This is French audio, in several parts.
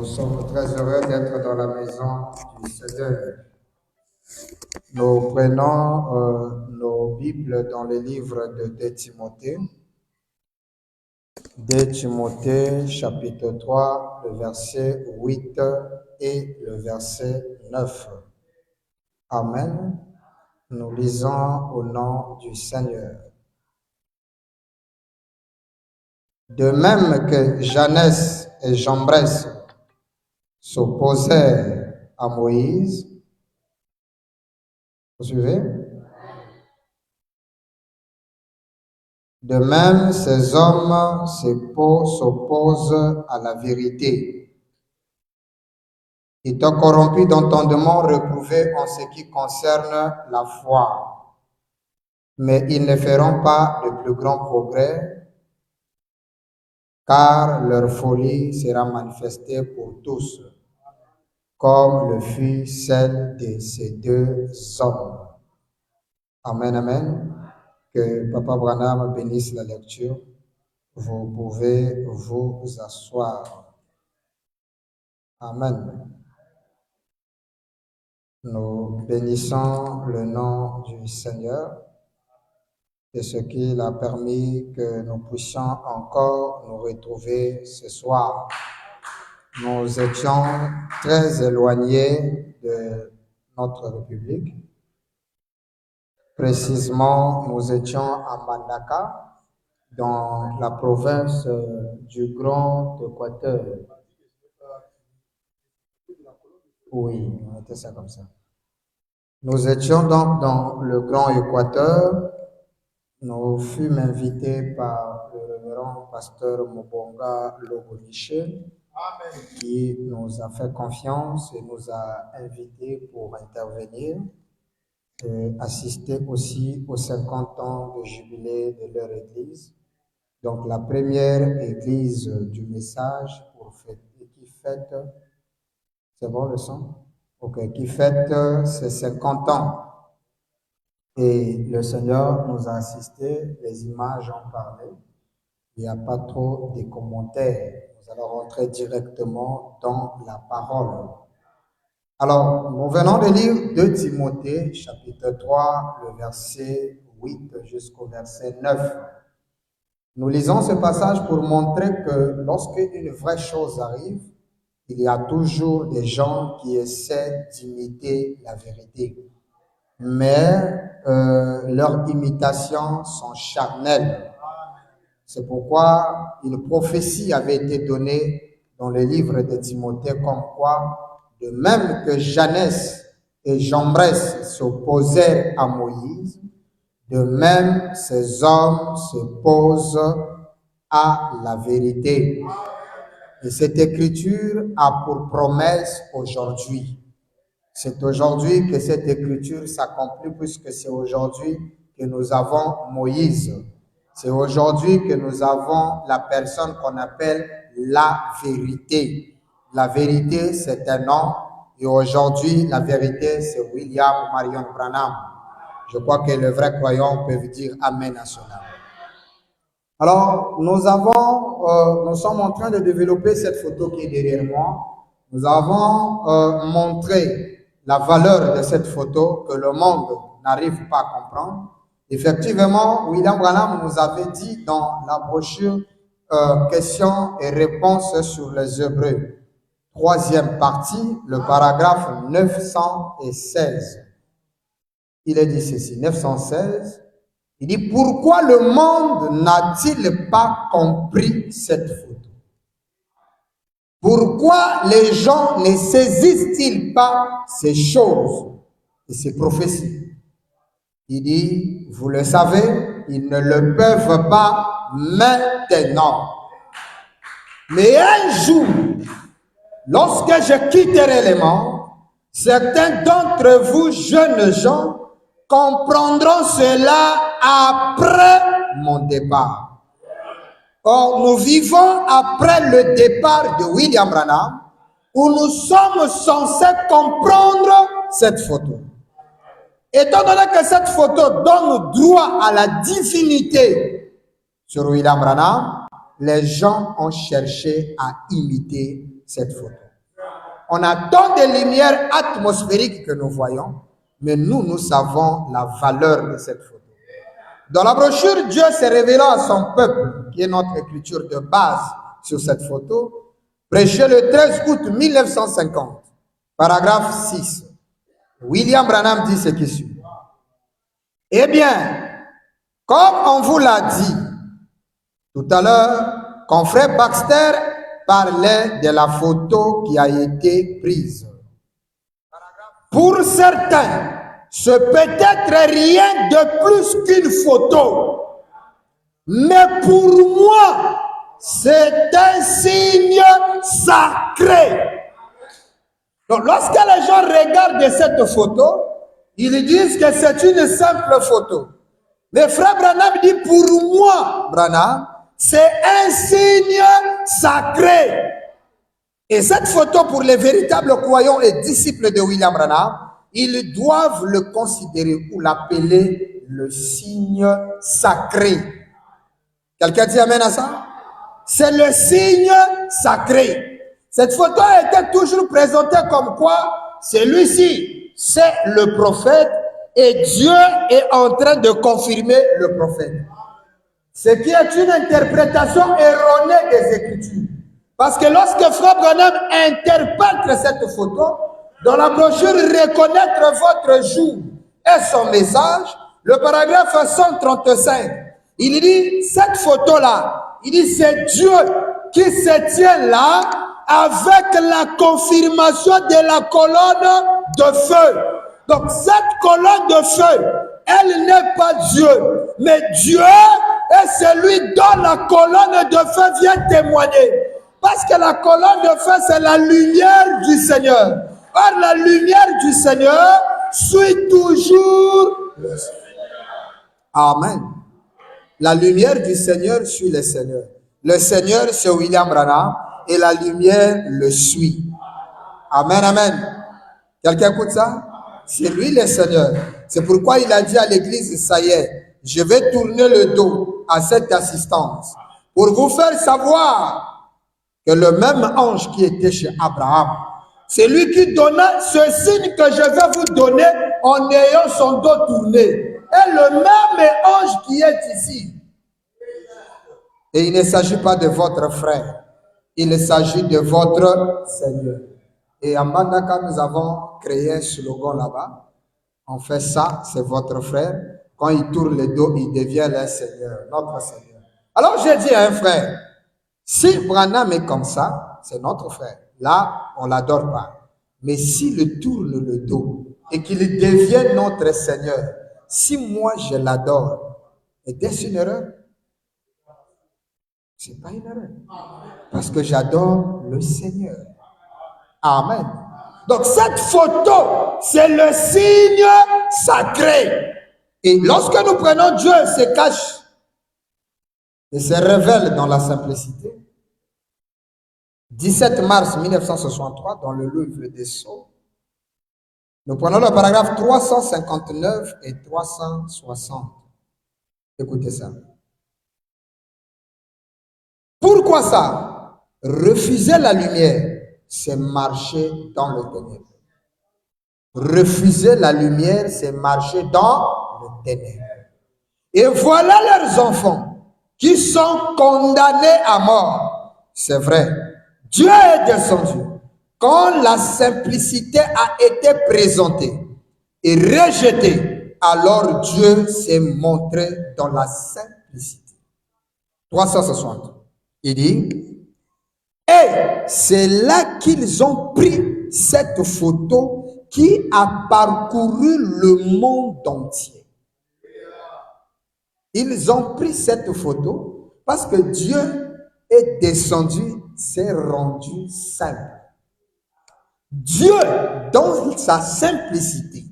Nous sommes très heureux d'être dans la maison du Seigneur. Nous prenons nos Bibles dans le livre de 2 Timothée. 2 Timothée, chapitre 3, le verset 8 et le verset 9. Amen. Nous lisons au nom du Seigneur. De même que Janès et Jambres s'opposèrent à Moïse, vous suivez? De même, ces hommes s'opposent à la vérité. Étant corrompus d'entendement, reprouvés en ce qui concerne la foi. Mais ils ne feront pas de plus grands progrès, car leur folie sera manifestée pour tous, comme le fut celle de ces deux hommes. Amen, amen. Que Papa Branham bénisse la lecture. Vous pouvez vous asseoir. Amen. Nous bénissons le nom du Seigneur et ce qu'il a permis que nous puissions encore nous retrouver ce soir. Nous étions très éloignés de notre République. Précisément, nous étions à Mandaka, dans la province du Grand Équateur. Oui, on était ça comme ça. Nous étions donc dans le Grand Équateur. Nous fûmes invités par le révérend pasteur Mobonga Loboniche, qui nous a fait confiance et nous a invités pour intervenir et assister aussi aux 50 ans de jubilé de leur église. Donc la première église du message qui fête, c'est bon le son? Ok, qui fête ses 50 ans. Et le Seigneur nous a assistés, les images ont parlé, il n'y a pas trop de commentaires. Nous allons rentrer directement dans la parole. Alors, nous venons de lire 2 Timothée, chapitre 3, le verset 8 jusqu'au verset 9. Nous lisons ce passage pour montrer que lorsque une vraie chose arrive, il y a toujours des gens qui essaient d'imiter la vérité. Mais leurs imitations sont charnelles. C'est pourquoi une prophétie avait été donnée dans le livre de Timothée comme quoi, de même que Janès et Jambres s'opposèrent à Moïse, de même ces hommes s'opposent à la vérité. Et cette écriture a pour promesse aujourd'hui. C'est aujourd'hui que cette écriture s'accomplit puisque c'est aujourd'hui que nous avons Moïse. C'est aujourd'hui que nous avons la personne qu'on appelle la vérité. La vérité, c'est un nom. Et aujourd'hui, la vérité, c'est William Marion Branham. Je crois que les vrais croyants peuvent dire Amen à cela. Alors, nous sommes en train de développer cette photo qui est derrière moi. Nous avons montré la valeur de cette photo que le monde n'arrive pas à comprendre. Effectivement, William Branham nous avait dit dans la brochure questions et réponses sur les Hébreux. 3e partie, le paragraphe 916. Il est dit ceci, 916. Il dit, pourquoi le monde n'a-t-il pas compris cette photo? Pourquoi les gens ne saisissent-ils pas ces choses et ces prophéties? Il dit, vous le savez, ils ne le peuvent pas maintenant. Mais un jour, lorsque je quitterai les morts, certains d'entre vous, jeunes gens, comprendront cela après mon départ. Or, nous vivons après le départ de William Branham, où nous sommes censés comprendre cette photo. Étant donné que cette photo donne droit à la divinité sur William Branham, les gens ont cherché à imiter cette photo. on a tant de lumière atmosphérique que nous voyons, mais nous savons la valeur de cette photo. Dans la brochure, Dieu s'est révélé à son peuple, qui est notre écriture de base sur cette photo, prêché le 13 août 1950, paragraphe 6. William Branham dit ce qui suit. Eh bien, comme on vous l'a dit tout à l'heure, confrère Baxter parlait de la photo qui a été prise. Pour certains, ce peut être rien de plus qu'une photo. Mais pour moi, c'est un signe sacré. Donc, lorsque les gens regardent cette photo, ils disent que c'est une simple photo. Mais frère Branham dit, pour moi, Branham, c'est un signe sacré. Et cette photo, pour les véritables croyants et disciples de William Branham, ils doivent le considérer ou l'appeler le signe sacré. Quelqu'un dit amen à ça? C'est le signe sacré. Cette photo a été toujours présentée comme quoi celui-ci, c'est le prophète et Dieu est en train de confirmer le prophète. Ce qui est une interprétation erronée des Écritures. Parce que lorsque Frère Branham interprète cette photo, dans la brochure Reconnaître votre jour et son message, le paragraphe 135, il dit, cette photo-là, il dit, c'est Dieu qui se tient là avec la confirmation de la colonne de feu. Donc, cette colonne de feu, elle n'est pas Dieu, mais Dieu est celui dont la colonne de feu vient témoigner. Parce que la colonne de feu, c'est la lumière du Seigneur. Or, la lumière du Seigneur suit toujours le Seigneur. Amen. La lumière du Seigneur suit le Seigneur. Le Seigneur, c'est William Branham, et la lumière le suit. Amen, amen. Quelqu'un écoute ça? C'est lui le Seigneur. C'est pourquoi il a dit à l'église, ça y est, je vais tourner le dos à cette assistance pour vous faire savoir que le même ange qui était chez Abraham, c'est lui qui donna ce signe que je vais vous donner en ayant son dos tourné. Et le même ange qui est ici. Et il ne s'agit pas de votre frère. Il s'agit de votre Seigneur. Et à Mandaka, nous avons créé un slogan là-bas. On fait ça, c'est votre frère. Quand il tourne le dos, il devient le Seigneur, notre Seigneur. Alors j'ai dit à un frère, si Branham est comme ça, c'est notre frère. Là, on ne l'adore pas. Mais s'il tourne le dos et qu'il devient notre Seigneur, si moi je l'adore, est-ce une erreur? Ce n'est pas une erreur. Parce que j'adore le Seigneur. Amen. Donc cette photo, c'est le signe sacré. Et lorsque nous prenons Dieu, se cache et se révèle dans la simplicité. 17 mars 1963, dans le livre des Sceaux, nous prenons le paragraphe 359 et 360. Écoutez ça. Pourquoi ça? Refuser la lumière, c'est marcher dans le ténèbre. Refuser la lumière, c'est marcher dans le ténèbre. Et voilà leurs enfants qui sont condamnés à mort. C'est vrai. Dieu est descendu. Quand la simplicité a été présentée et rejetée, alors Dieu s'est montré dans la simplicité. 360. Il dit, et c'est là qu'ils ont pris cette photo qui a parcouru le monde entier. Ils ont pris cette photo parce que Dieu est descendu, s'est rendu simple. Dieu, dans sa simplicité,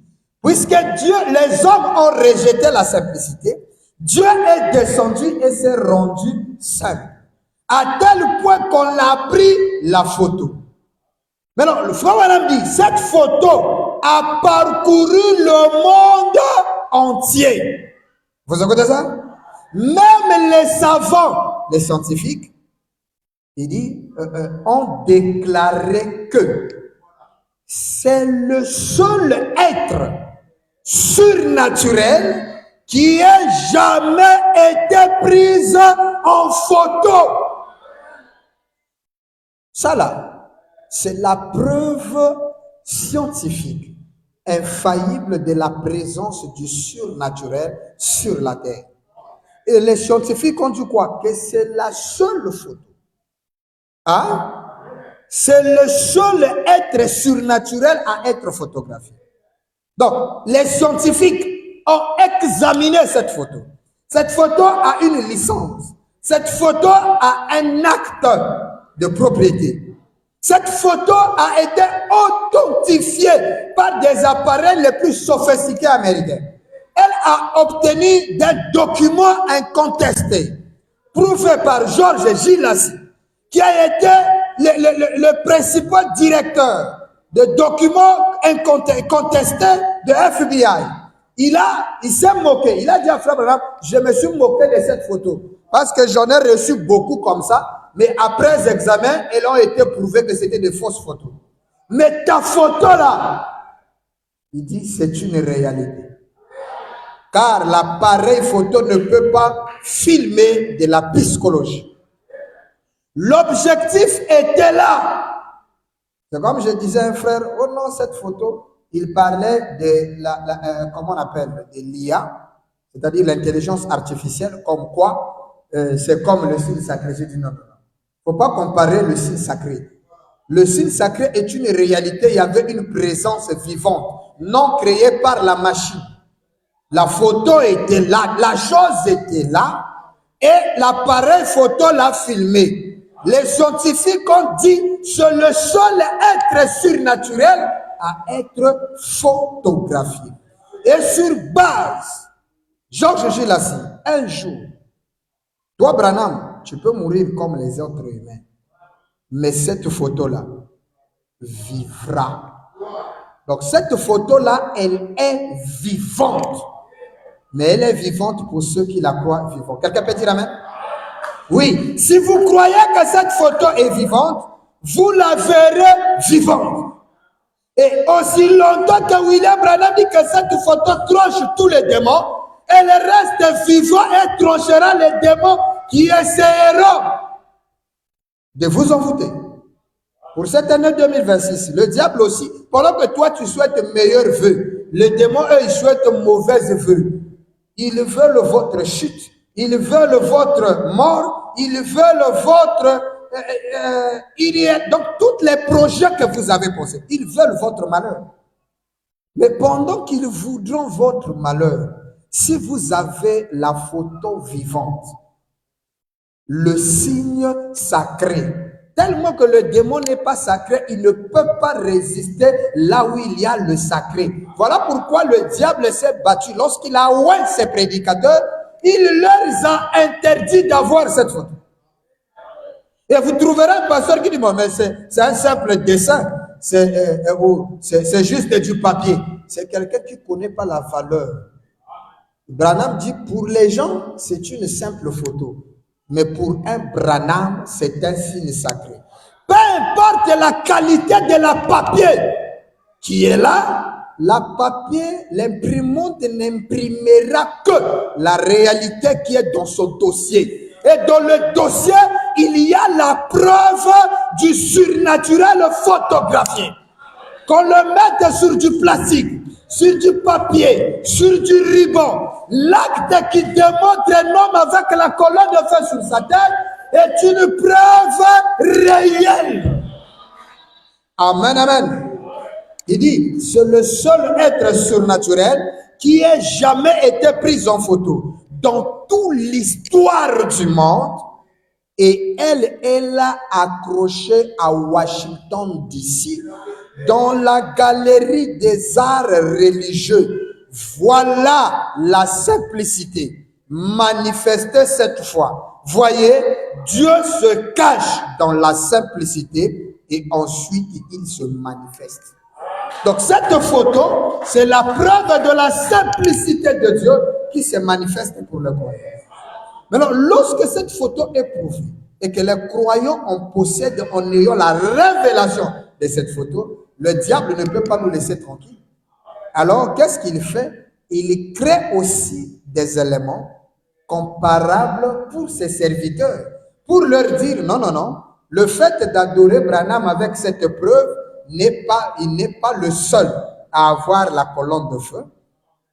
puisque Dieu, les hommes ont rejeté la simplicité, Dieu est descendu et s'est rendu simple. À tel point qu'on a pris la photo. Maintenant, le frère Branham dit, cette photo a parcouru le monde entier. Vous écoutez ça? Même les savants, les scientifiques, il dit, ont déclaré que c'est le seul être surnaturel qui ait jamais été pris en photo. Ça là, c'est la preuve scientifique infaillible de la présence du surnaturel sur la terre. Et les scientifiques ont dit quoi? Que c'est la seule photo. Hein? C'est le seul être surnaturel à être photographié. Donc, les scientifiques ont examiné cette photo. Cette photo a une licence. Cette photo a un acte de propriété. Cette photo a été authentifiée par des appareils les plus sophistiqués américains. Elle a obtenu des documents incontestés, prouvés par Georges Gilassi, qui a été le principal directeur de documents incontestés de FBI. Il s'est moqué. Il a dit à Frère Branham, je me suis moqué de cette photo. Parce que j'en ai reçu beaucoup comme ça, mais après examen, elles ont été prouvées que c'était de fausses photos. Mais ta photo là, il dit, c'est une réalité. Car l'appareil photo ne peut pas filmer de la psychologie. L'objectif était là. C'est comme je disais à un frère, oh non, cette photo, il parlait de comment on appelle, de l'IA, c'est-à-dire l'intelligence artificielle, comme quoi c'est comme le signe sacré. J'ai dit non, non, non. Il ne faut pas comparer le signe sacré. Le signe sacré est une réalité, il y avait une présence vivante, non créée par la machine. La photo était là, la chose était là, et l'appareil photo l'a filmé. Les scientifiques ont dit c'est le seul être surnaturel à être photographié. Et sur base, Georges Gilassi, un jour, toi Branham, tu peux mourir comme les autres humains, mais cette photo-là vivra. Donc cette photo-là, elle est vivante. Mais elle est vivante pour ceux qui la croient vivante. Quelqu'un peut dire amen? Oui. Si vous croyez que cette photo est vivante, vous la verrez vivante. Et aussi longtemps que William Branham dit que cette photo tronche tous les démons, elle reste vivante et tronchera les démons qui essaieront de vous envoûter. Pour cette année 2026, le diable aussi, pendant que toi tu souhaites meilleurs vœux, les démons, eux, ils souhaitent mauvais vœux. Ils veulent votre chute, ils veulent votre mort, ils veulent votre... donc, tous les projets que vous avez posés, ils veulent votre malheur. Mais pendant qu'ils voudront votre malheur, si vous avez la photo vivante, le signe sacré, tellement que le démon n'est pas sacré, il ne peut pas résister là où il y a le sacré. Voilà pourquoi le diable s'est battu. Lorsqu'il a oint ses prédicateurs, il leur a interdit d'avoir cette photo. Et vous trouverez un pasteur qui dit, bon, mais c'est un simple dessin, c'est juste du papier. C'est quelqu'un qui ne connaît pas la valeur. Branham dit, pour les gens, c'est une simple photo. Mais pour un Branham, c'est un signe sacré. Peu importe la qualité de la papier qui est là, la papier, l'imprimante n'imprimera que la réalité qui est dans son dossier. Et dans le dossier, il y a la preuve du surnaturel photographié. Qu'on le mette sur du plastique, sur du papier, sur du ruban, l'acte qui démontre un homme avec la colonne de feu sur sa tête est une preuve réelle. Amen, amen. Il dit, c'est le seul être surnaturel qui ait jamais été pris en photo dans toute l'histoire du monde. Et elle l'a accroché à Washington, D.C., dans la galerie des arts religieux. Voilà la simplicité manifestée cette fois. Voyez, Dieu se cache dans la simplicité et ensuite il se manifeste. Donc cette photo, c'est la preuve de la simplicité de Dieu qui se manifeste pour le croyant. Maintenant, lorsque cette photo est prouvée et que les croyants en possèdent en ayant la révélation de cette photo, Le diable ne peut pas nous laisser tranquilles. Alors, qu'est-ce qu'il fait? Il crée aussi des éléments comparables pour ses serviteurs, pour leur dire non, non, non, le fait d'adorer Branham avec cette preuve il n'est pas le seul à avoir la colonne de feu.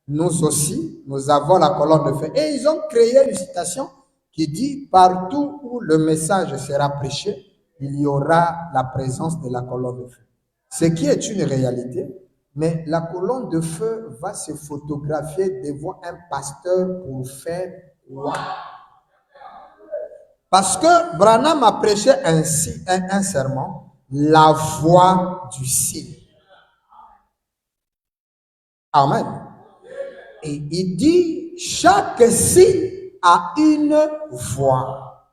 Nous aussi, nous avons la colonne de feu. Et ils ont créé une citation qui dit, partout où le message sera prêché, il y aura la présence de la colonne de feu. Ce qui est une réalité, mais la colonne de feu va se photographier devant un pasteur pour faire quoi? Parce que Branham a prêché un sermon, la voix du signe. Amen. Et il dit, chaque signe a une voix.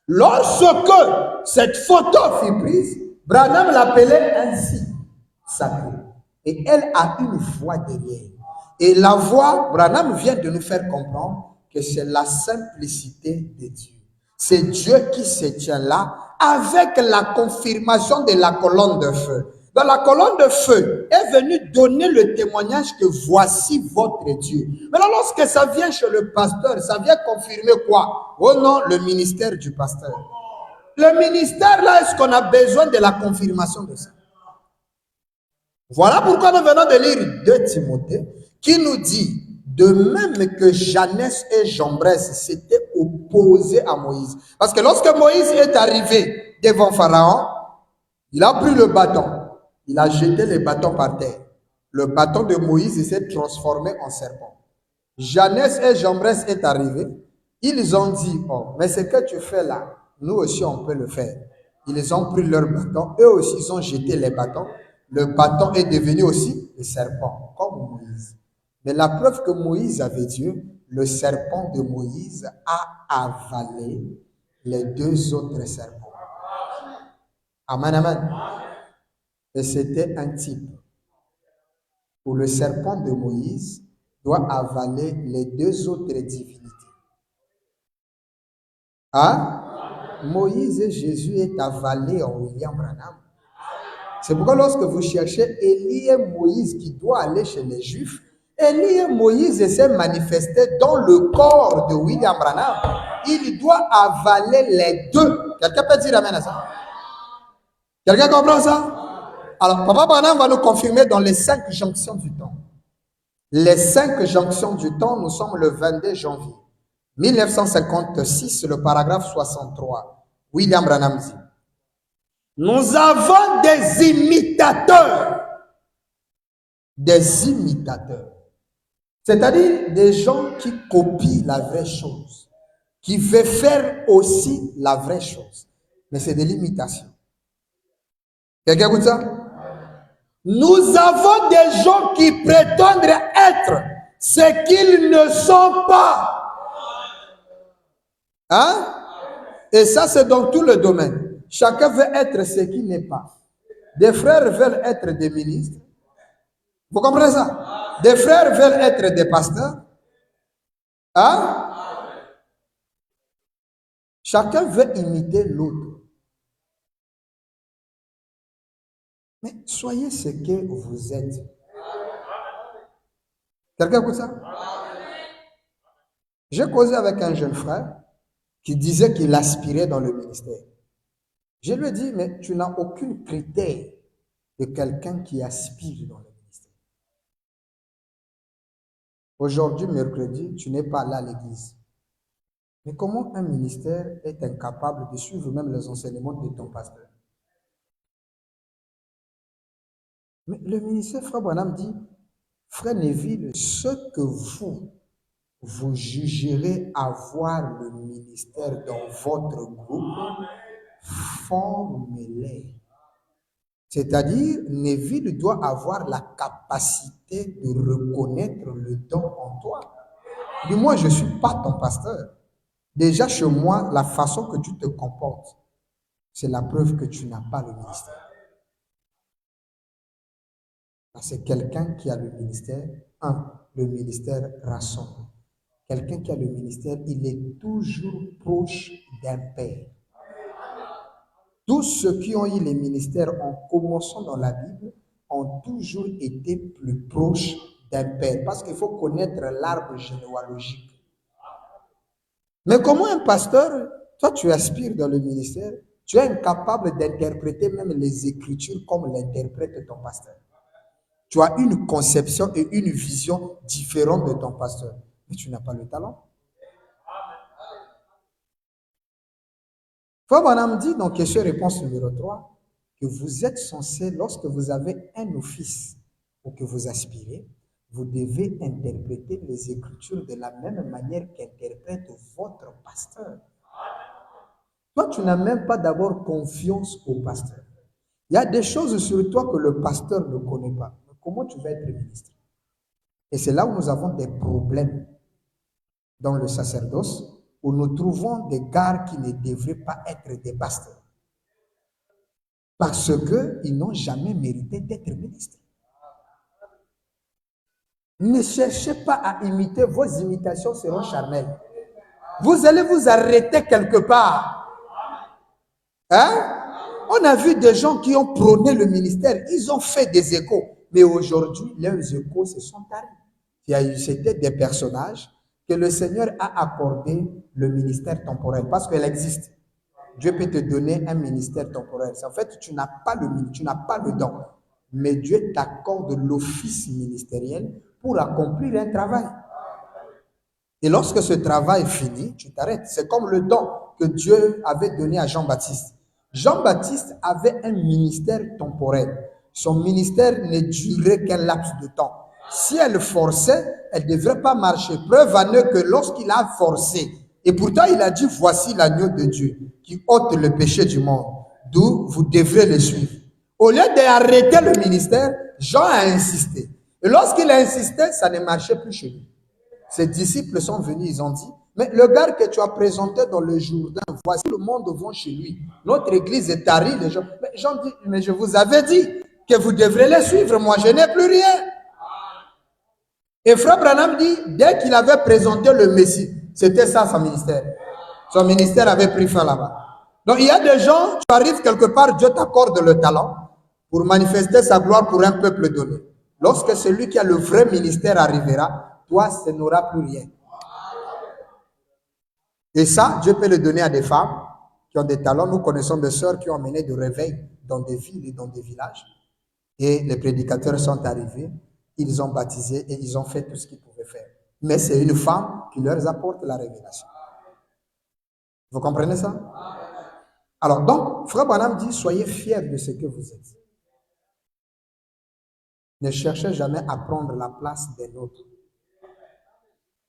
Lorsque cette photo fut prise, Branham l'appelait un signe sacré. Et elle a une voix derrière. Et la voix, Branham vient de nous faire comprendre que c'est la simplicité de Dieu. C'est Dieu qui se tient là avec la confirmation de la colonne de feu. Dans la colonne de feu est venu donner le témoignage que voici votre Dieu. Maintenant, lorsque ça vient chez le pasteur, ça vient confirmer quoi? Oh non, le ministère du pasteur. Le ministère là, est-ce qu'on a besoin de la confirmation de ça? Voilà pourquoi nous venons de lire 2 Timothée qui nous dit, de même que Janès et Jambres s'étaient opposés à Moïse. Parce que lorsque Moïse est arrivé devant Pharaon, il a pris le bâton. Il a jeté le bâton par terre. Le bâton de Moïse s'est transformé en serpent. Janès et Jambres est arrivé. Ils ont dit, oh, mais ce que tu fais là, nous aussi on peut le faire. Ils ont pris leur bâton, eux aussi ils ont jeté les bâtons. Le bâton est devenu aussi le serpent, comme Moïse. Mais la preuve que Moïse avait Dieu, le serpent de Moïse a avalé les 2 autres serpents. Amen, amen. Et c'était un type où le serpent de Moïse doit avaler les 2 autres divinités. Hein? Moïse et Jésus est avalé en William Branham. C'est pourquoi lorsque vous cherchez Élie et Moïse qui doit aller chez les Juifs, Élie et Moïse s'est manifesté dans le corps de William Branham. Il doit avaler les 2. Quelqu'un peut dire amen à ça? Quelqu'un comprend ça? Alors, Papa Branham va nous confirmer dans les 5 jonctions du temps. Les 5 jonctions du temps, nous sommes le 22 janvier 1956, le paragraphe 63. William Branham dit, nous avons des imitateurs. Des imitateurs. C'est-à-dire des gens qui copient la vraie chose, qui veulent faire aussi la vraie chose. Mais c'est de l'imitation. Quelqu'un écoute ça? Nous avons des gens qui prétendent être ce qu'ils ne sont pas. Hein? Et ça, c'est dans tout le domaine. Chacun veut être ce qu'il n'est pas. Des frères veulent être des ministres. Vous comprenez ça? Des frères veulent être des pasteurs. Hein? Chacun veut imiter l'autre. Mais soyez ce que vous êtes. Quelqu'un écoute ça? J'ai causé avec un jeune frère qui disait qu'il aspirait dans le ministère. Je lui ai dit, mais tu n'as aucun critère de quelqu'un qui aspire dans le ministère. Aujourd'hui, mercredi, tu n'es pas là à l'église. Mais comment un ministère est incapable de suivre même les enseignements de ton pasteur? Mais le ministère, Frère Branham dit, Frère Neville, ce que vous jugerez avoir le ministère dans votre groupe, formez-les. C'est-à-dire, Neville doit avoir la capacité de reconnaître le don en toi. Du moins, je ne suis pas ton pasteur. Déjà, chez moi, la façon que tu te comportes, c'est la preuve que tu n'as pas le ministère. C'est quelqu'un qui a le ministère. Le ministère rassemble. Quelqu'un qui a le ministère, il est toujours proche d'un père. Tous ceux qui ont eu les ministères en commençant dans la Bible, ont toujours été plus proches d'un père. Parce qu'il faut connaître l'arbre généalogique. Mais comment un pasteur, toi tu aspires dans le ministère, tu es incapable d'interpréter même les Écritures comme l'interprète ton pasteur. Tu as une conception et une vision différente de ton pasteur, mais tu n'as pas le talent. Frère Branham dit dans question-réponse numéro 3 que vous êtes censé, lorsque vous avez un office ou que vous aspirez, vous devez interpréter les Écritures de la même manière qu'interprète votre pasteur. Toi, tu n'as même pas d'abord confiance au pasteur. Il y a des choses sur toi que le pasteur ne connaît pas. Mais comment tu vas être ministre? Et c'est là où nous avons des problèmes dans le sacerdoce, où nous trouvons des gars qui ne devraient pas être des pasteurs. Parce qu'ils n'ont jamais mérité d'être ministres. Ne cherchez pas à imiter, vos imitations seront charnelles. Vous allez vous arrêter quelque part. Hein? On a vu des gens qui ont prôné le ministère, ils ont fait des échos. Mais aujourd'hui, leurs échos se sont taris. C'était des personnages que le Seigneur a accordé le ministère temporel parce qu'elle existe. Dieu peut te donner un ministère temporel. En fait, tu n'as pas le don. Mais Dieu t'accorde l'office ministériel pour accomplir un travail. Et lorsque ce travail finit, tu t'arrêtes. C'est comme le don que Dieu avait donné à Jean-Baptiste. Jean-Baptiste avait un ministère temporel. Son ministère ne durait qu'un laps de temps. Si elle forçait, elle ne devrait pas marcher. Preuve en est que lorsqu'il a forcé, et pourtant il a dit, voici l'agneau de Dieu qui ôte le péché du monde, d'où vous devrez le suivre. Au lieu d'arrêter le ministère, Jean a insisté. Et lorsqu'il a insisté, ça ne marchait plus chez lui. Ses disciples sont venus, ils ont dit, mais le gars que tu as présenté dans le Jourdain, voici le monde vont chez lui. Notre église est tarie, les gens. Mais Jean dit, mais je vous avais dit que vous devrez les suivre, moi je n'ai plus rien. Et Frère Branham dit, dès qu'il avait présenté le Messie, c'était ça son ministère. Son ministère avait pris fin là-bas. Donc il y a des gens, tu arrives quelque part, Dieu t'accorde le talent pour manifester sa gloire pour un peuple donné. Lorsque celui qui a le vrai ministère arrivera, toi, ce n'aura plus rien. Et ça, Dieu peut le donner à des femmes qui ont des talents. Nous connaissons des sœurs qui ont mené de réveil dans des villes et dans des villages. Et les prédicateurs sont arrivés, ils ont baptisé et ils ont fait tout ce qu'ils pouvaient faire. Mais c'est une femme qui leur apporte la révélation. Vous comprenez ça? Alors donc, Frère Branham dit, soyez fiers de ce que vous êtes. Ne cherchez jamais à prendre la place des autres.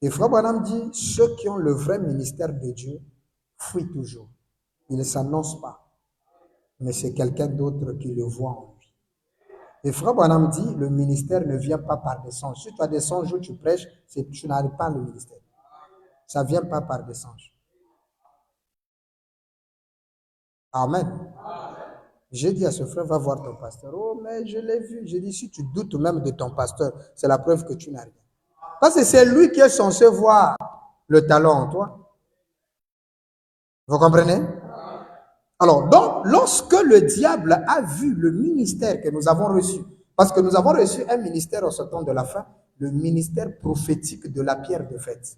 Et Frère Branham dit, ceux qui ont le vrai ministère de Dieu fuient toujours. Ils ne s'annoncent pas. Mais c'est quelqu'un d'autre qui le voit en lui. Et Frère Branham dit, le ministère ne vient pas par des songes. Si tu as des songes où tu prêches, tu n'arrives pas le ministère. Ça ne vient pas par des songes. Amen. J'ai dit à ce frère, va voir ton pasteur. Oh, mais je l'ai vu. J'ai dit, si tu doutes même de ton pasteur, c'est la preuve que tu n'as rien. Parce que c'est lui qui est censé voir le talent en toi. Vous comprenez? Alors, donc, lorsque le diable a vu le ministère que nous avons reçu, parce que nous avons reçu un ministère au temps de la fin, le ministère prophétique de la pierre de fête.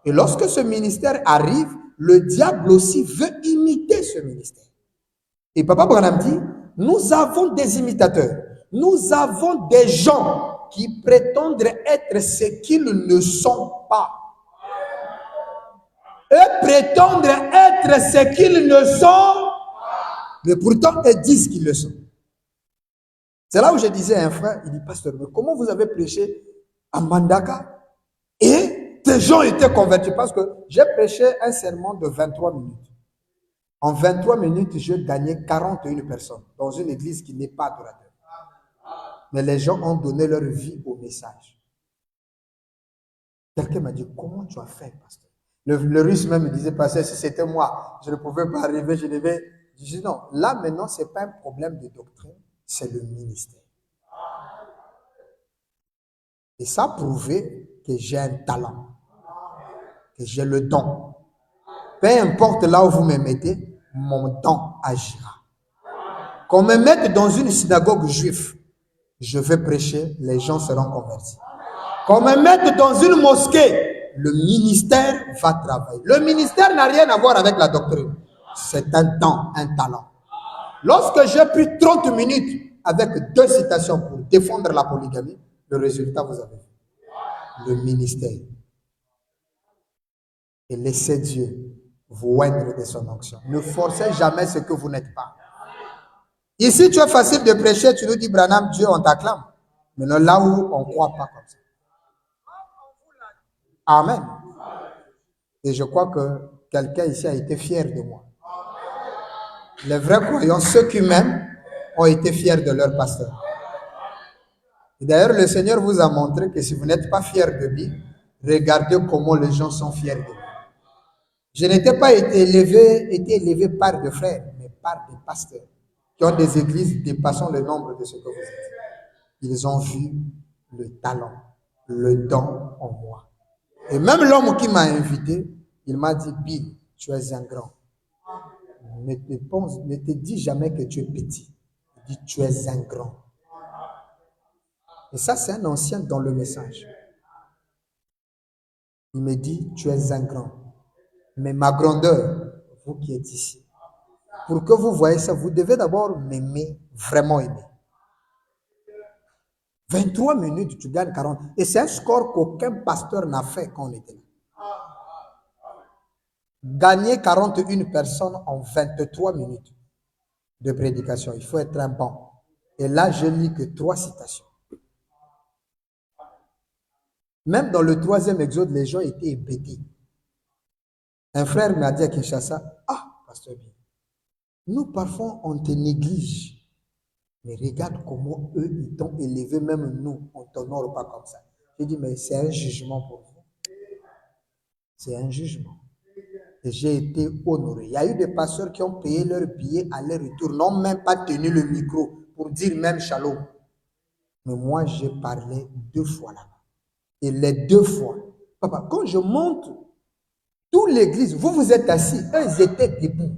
Et lorsque ce ministère arrive, le diable aussi veut imiter ce ministère. Et Papa Branham dit, nous avons des imitateurs. Nous avons des gens qui prétendent être ce qu'ils ne sont pas. Eux prétendent être ce qu'ils ne sont, mais pourtant ils disent qu'ils le sont. C'est là où je disais à un frère, il dit, pasteur, mais comment vous avez prêché à Mandaka et des gens étaient convertis? Parce que j'ai prêché un sermon de 23 minutes. En 23 minutes, je gagnais 41 personnes dans une église qui n'est pas adorateur. Mais les gens ont donné leur vie au message. Quelqu'un m'a dit, comment tu as fait, pasteur? Le russe même me disait, pasteur, si c'était moi, je ne pouvais pas arriver, je devais... Je dis, non, là maintenant, ce n'est pas un problème de doctrine, c'est le ministère. Et ça a prouvé que j'ai un talent, que j'ai le don. Peu importe là où vous me mettez, mon don agira. Qu'on me mette dans une synagogue juive, je vais prêcher, les gens seront convertis. Qu'on me mette dans une mosquée, le ministère va travailler. Le ministère n'a rien à voir avec la doctrine. C'est un don, un talent. Lorsque j'ai pris 30 minutes avec 2 citations pour défendre la polygamie, le résultat, vous avez vu. Le ministère. Et laissez Dieu vous oindre de son onction. Ne forcez jamais ce que vous n'êtes pas. Ici, tu es facile de prêcher, tu nous dis, Branham, Dieu, on t'acclame. Mais non, là où on ne croit pas comme ça. Amen. Et je crois que quelqu'un ici a été fier de moi. Les vrais croyants, ceux qui m'aiment, ont été fiers de leur pasteur. Et d'ailleurs, le Seigneur vous a montré que si vous n'êtes pas fiers de lui, regardez comment les gens sont fiers de lui. Je n'étais pas été élevé par des frères, mais par des pasteurs qui ont des églises dépassant le nombre de ce que vous êtes. Ils ont vu le talent, le don en moi. Et même l'homme qui m'a invité, il m'a dit, Bill, tu es un grand. Ne te dis jamais que tu es petit. Il dit, tu es un grand. Et ça, c'est un ancien dans le message. Il me dit, tu es un grand. Mais ma grandeur, vous qui êtes ici, pour que vous voyez ça, vous devez d'abord m'aimer, vraiment aimer. 23 minutes, tu gagnes 40. Et c'est un score qu'aucun pasteur n'a fait quand on était là. Gagner 41 personnes en 23 minutes de prédication. Il faut être un bon. Et là, je lis que 3 citations. Même dans le 3e exode, les gens étaient hébétés. Un frère m'a dit à Kinshasa, ah, pasteur bien, nous parfois on te néglige. Mais regarde comment eux, ils t'ont élevé, même nous, on ne t'honore pas comme ça. J'ai dit, mais c'est un jugement pour vous. C'est un jugement. Et j'ai été honoré. Il y a eu des pasteurs qui ont payé leur billet aller-retour, n'ont même pas tenu le micro pour dire même shalom. Mais moi, j'ai parlé 2 fois là-bas. Et les 2 fois, papa, quand je monte, toute l'église, vous êtes assis, eux, ils étaient debout.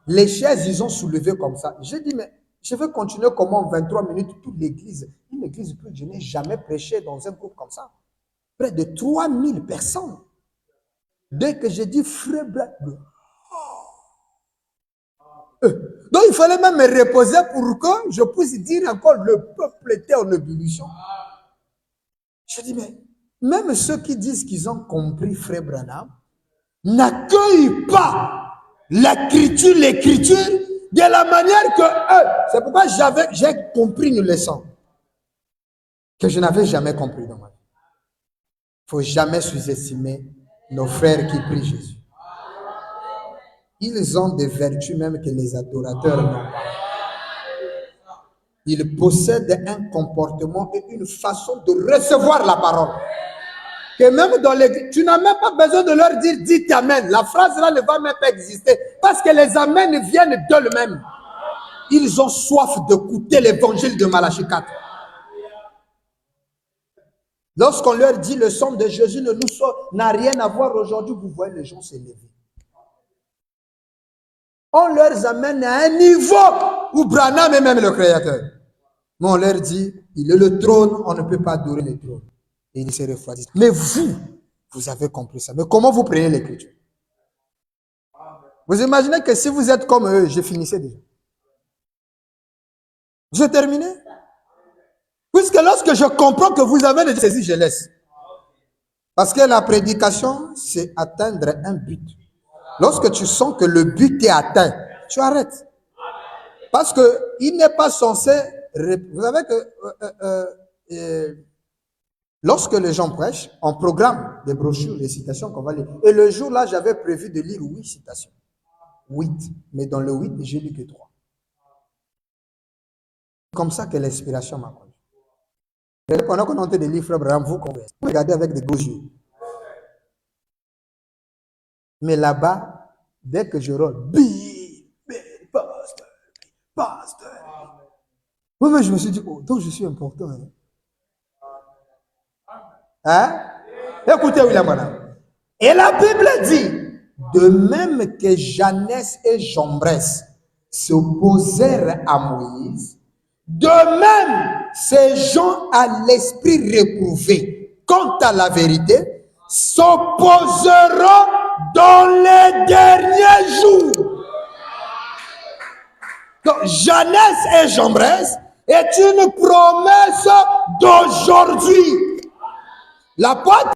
Les chaises, ils ont soulevé comme ça. J'ai dit, mais je vais continuer comment 23 minutes, toute l'église. Une église, je n'ai jamais prêché dans un groupe comme ça. Près de 3000 personnes. Dès que j'ai dit, frère, donc il fallait même me reposer pour que je puisse dire encore, le peuple était en ébullition. Je dis, mais même ceux qui disent qu'ils ont compris frère Branham, n'accueillent pas l'écriture de la manière que eux. C'est pourquoi j'ai compris une leçon que je n'avais jamais compris dans ma vie. Il ne faut jamais sous-estimer nos frères qui prient Jésus. Ils ont des vertus même que les adorateurs n'ont pas. Ils possèdent un comportement et une façon de recevoir la parole. Que même dans l'église, tu n'as même pas besoin de leur dire, dites amen. La phrase là ne va même pas exister. Parce que les amens viennent d'eux-mêmes. Ils ont soif d'écouter l'évangile de Malachie 4. Lorsqu'on leur dit le sang de Jésus n'a rien à voir aujourd'hui, vous voyez les gens s'élever. On leur amène à un niveau où Branham est même le créateur. Mais on leur dit, il est le trône, on ne peut pas adorer le trône. Et ils se refroidissent. Mais vous avez compris ça. Mais comment vous prenez l'écriture? Vous imaginez que si vous êtes comme eux, je finissais déjà. Je terminais. Puisque lorsque je comprends que vous avez des saisies, je laisse. Parce que la prédication, c'est atteindre un but. Lorsque tu sens que le but est atteint, tu arrêtes. Parce qu'il n'est pas censé... Vous savez que lorsque les gens prêchent, on programme des brochures, des citations qu'on va lire. Et le jour-là, j'avais prévu de lire 8 citations. 8. Mais dans le 8, j'ai lu que 3. C'est comme ça que l'inspiration m'a conduit. Pendant qu'on entend des livres, frère Branham, vous regardez avec des beaux yeux. Mais là-bas, dès que je rôle, pasteur. Oui, mais je me suis dit, oh, donc je suis important. Hein? Écoutez, William Branham. Et la Bible dit, de même que Janès et Jambres s'opposèrent à Moïse, De même, ces gens à l'esprit réprouvé, quant à la vérité, s'opposeront dans les derniers jours. Donc, Jeannès et Jambres est une promesse d'aujourd'hui. L'apôtre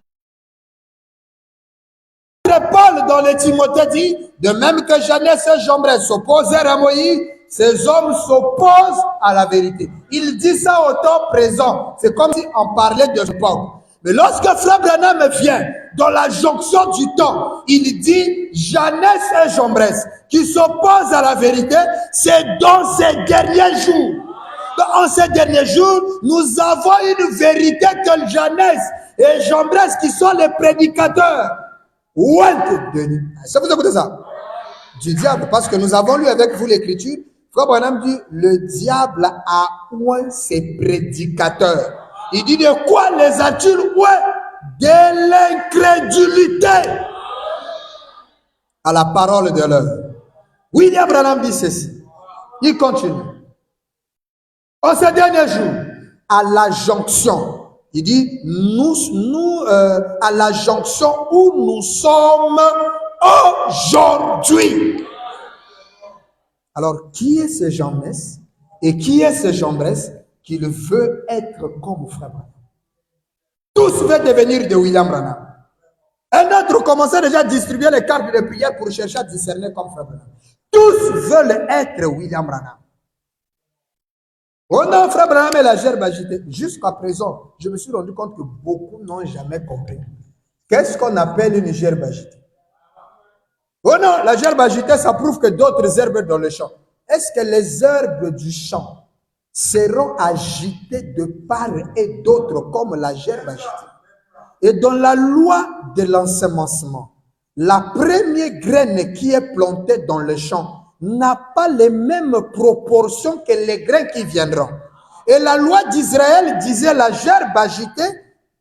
Paul dans les Timothée dit, de même que Jeannès et Jambres s'opposèrent à Moïse, ces hommes s'opposent à la vérité. Il dit ça au temps présent. C'est comme si on parlait de l'époque. Mais lorsque Frère Branham vient dans la jonction du temps, il dit Jeannès et Jambres qui s'opposent à la vérité, c'est dans ces derniers jours. En ces derniers jours, nous avons une vérité que Jeannès et Jambres qui sont les prédicateurs. Ça vous écoutez ça? Du diable, parce que nous avons lu avec vous l'écriture. Frère Branham dit, le diable a oué ses prédicateurs. Il dit, de quoi les a-t-il oué? De l'incrédulité à la parole de l'heure. William Branham dit ceci. Il continue. En ces derniers jours, à la jonction, il dit, à la jonction où nous sommes aujourd'hui. Alors, qui est ce Jeannès et qui est ce Jambres qui veut être comme Frère Branham? Tous veulent devenir de William Branham. Un autre commençait déjà à distribuer les cartes de prière pour chercher à discerner comme Frère Branham. Tous veulent être William Branham. Oh non, Frère Branham est la gerbe agitée. Jusqu'à présent, je me suis rendu compte que beaucoup n'ont jamais compris. Qu'est-ce qu'on appelle une gerbe agitée? Oh non, la gerbe agitée, ça prouve que d'autres herbes dans le champ. Est-ce que les herbes du champ seront agitées de part et d'autre comme la gerbe agitée? Et dans la loi de l'ensemencement, la première graine qui est plantée dans le champ n'a pas les mêmes proportions que les graines qui viendront. Et la loi d'Israël disait la gerbe agitée.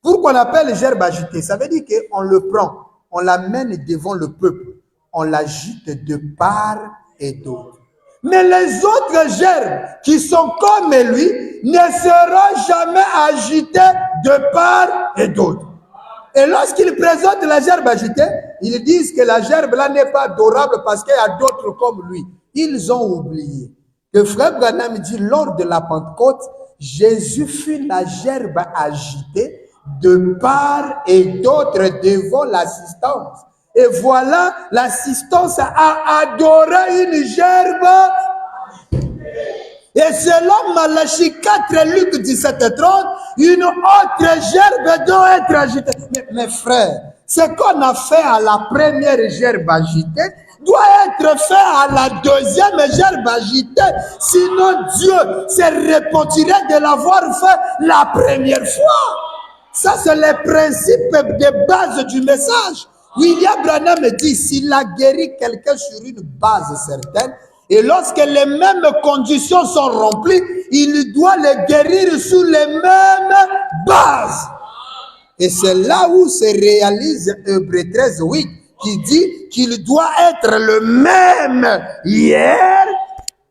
Pourquoi on appelle gerbe agitée? Ça veut dire qu'on le prend, on l'amène devant le peuple, on l'agite de part et d'autre. Mais les autres gerbes qui sont comme lui ne seront jamais agitées de part et d'autre. Et lorsqu'ils présentent la gerbe agitée, ils disent que la gerbe là n'est pas adorable parce qu'il y a d'autres comme lui. Ils ont oublié que Frère Branham dit lors de la Pentecôte, Jésus fut la gerbe agitée de part et d'autre devant l'assistance. Et voilà, l'assistance a adoré une gerbe. Et selon Malachie 4, Luc 17:30, une autre gerbe doit être agitée. Mes frères, ce qu'on a fait à la première gerbe agitée doit être fait à la deuxième gerbe agitée. Sinon, Dieu se repentirait de l'avoir fait la première fois. Ça, c'est le principe de base du message. William Branham dit, s'il a guéri quelqu'un sur une base certaine, et lorsque les mêmes conditions sont remplies, il doit le guérir sur les mêmes bases. Et c'est là où se réalise Hébreux 13:8 qui dit qu'il doit être le même hier,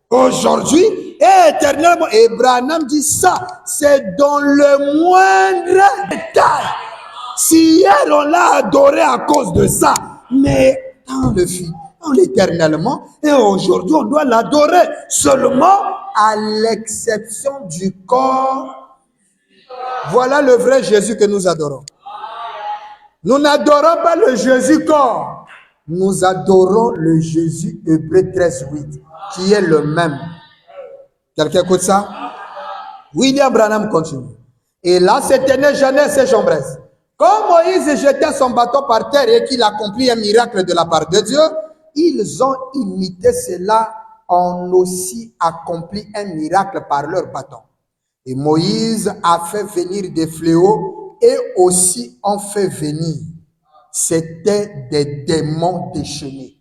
aujourd'hui et éternellement. Et Branham dit ça, c'est dans le moindre détail. Si hier on l'a adoré à cause de ça, mais dans le fil, éternellement, et aujourd'hui on doit l'adorer seulement à l'exception du corps. Voilà le vrai Jésus que nous adorons. Nous n'adorons pas le Jésus corps, nous adorons le Jésus Hébreux 13:8 qui est le même. Quelqu'un écoute ça? William Branham continue. Et là c'était né Jeannès et Jambres. Comme Moïse jetait son bâton par terre et qu'il accomplit un miracle de la part de Dieu, ils ont imité cela, ont aussi accompli un miracle par leur bâton. Et Moïse a fait venir des fléaux et aussi ont fait venir. C'était des démons déchaînés.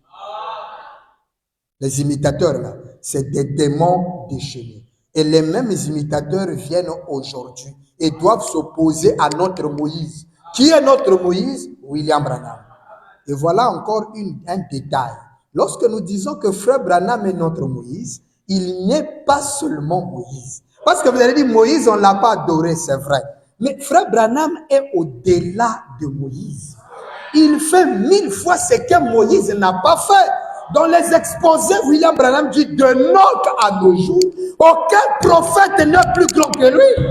Les imitateurs là, c'est des démons déchaînés. Et les mêmes imitateurs viennent aujourd'hui et doivent s'opposer à notre Moïse. Qui est notre Moïse? William Branham. Et voilà encore un détail. Lorsque nous disons que Frère Branham est notre Moïse, il n'est pas seulement Moïse. Parce que vous allez dire, Moïse, on ne l'a pas adoré, c'est vrai. Mais frère Branham est au-delà de Moïse. Il fait 1000 fois ce que Moïse n'a pas fait. Dans les exposés, William Branham dit, de Noc à nos jours, aucun prophète n'est plus grand que lui,